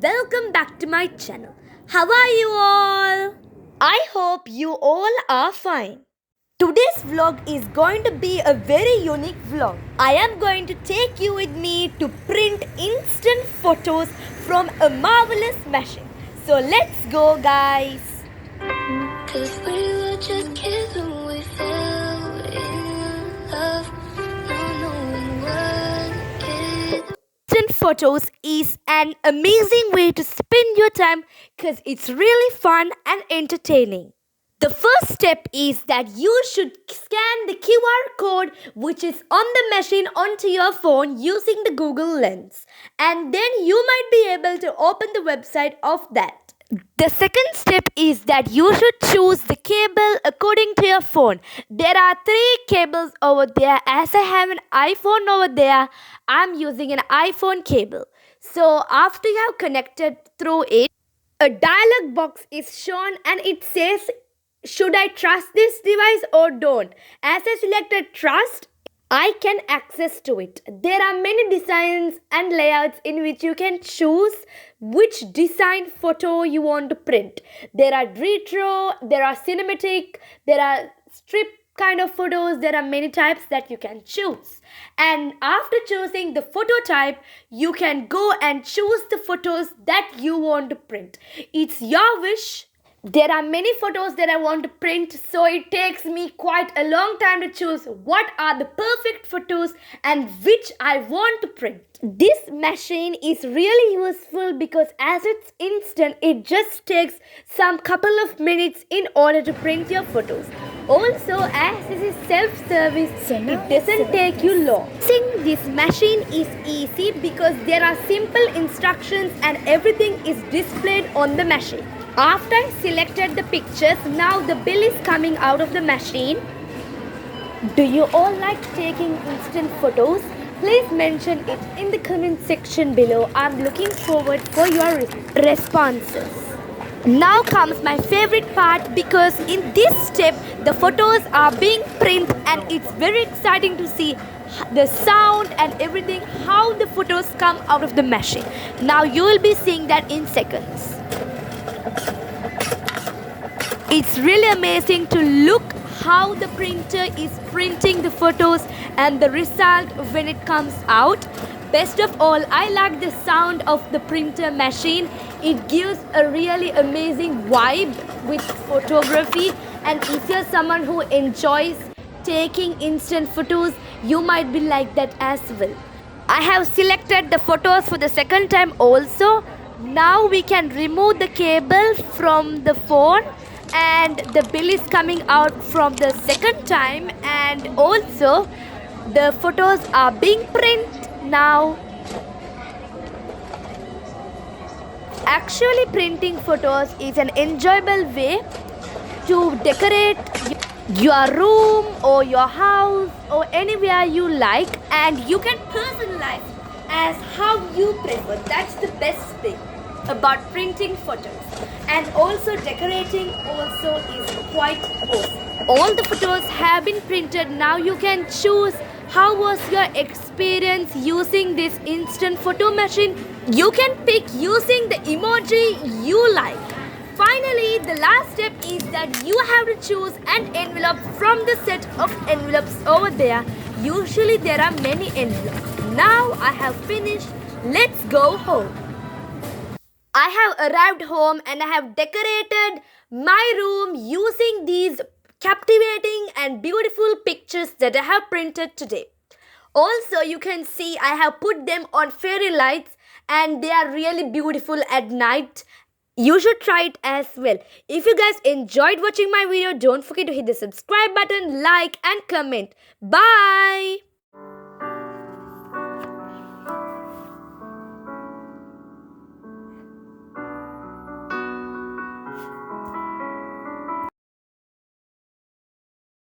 welcome back to my channel. How are you all? I hope you all are fine. Today's vlog is going to be a very unique vlog. I am going to take you with me to print instant photos from a marvelous machine. So let's go, guys. 'Cause we were just kids when we fell in love, not knowing what it. Instant photos is an amazing way to spend your time because it's really fun and entertaining. The first step is that you should scan the QR code which is on the machine onto your phone using the Google Lens, and then you might be able to open the website of that. The second step is that you should choose the cable according to your phone. There are 3 cables over there. As I have an iPhone over there, I'm using an iPhone cable. So after you have connected through it, a dialog box is shown and it says, should I trust this device or don't? As I selected trust, I can access to it. There are many designs and layouts in which you can choose which design photo you want to print. There are retro, there are cinematic, there are strip kind of photos. There are many types that you can choose. And after choosing the photo type, you can go and choose the photos that you want to print. It's your wish. There are many photos that I want to print, so it takes me quite a long time to choose what are the perfect photos and which I want to print. This machine is really useful because as it's instant, it just takes some couple of minutes in order to print your photos. Also, as this is self-service, it doesn't take you long. Using this machine is easy because there are simple instructions and everything is displayed on the machine. After I selected the pictures, now the bill is coming out of the machine. Do you all like taking instant photos? Please mention it in the comment section below. I'm looking forward for your responses. Now comes my favorite part because in this step the photos are being printed and it's very exciting to see the sound and everything, how the photos come out of the machine. Now you will be seeing that in seconds. It's really amazing to look how the printer is printing the photos and the result when it comes out. Best of all, I like the sound of the printer machine. It gives a really amazing vibe with photography, and if you're someone who enjoys taking instant photos, you might be like that as well. I have selected the photos for the second time also. Now we can remove the cable from the phone and the bill is coming out from the second time, and also the photos are being printed now. Actually, printing photos is an enjoyable way to decorate your room or your house or anywhere you like, and you can personalize as how you prefer. That's the best thing about printing photos. And also decorating also is quite awesome. All the photos have been printed. Now you can choose how was your experience using this instant photo machine. You can pick using the emoji you like. Finally, the last step is that you have to choose an envelope from the set of envelopes over there. Usually there are many envelopes. Now I have finished. Let's go home. I have arrived home and I have decorated my room using these captivating and beautiful pictures that I have printed today. Also, you can see I have put them on fairy lights and they are really beautiful at night. You should try it as well. If you guys enjoyed watching my video, don't forget to hit the subscribe button, like and comment. Bye!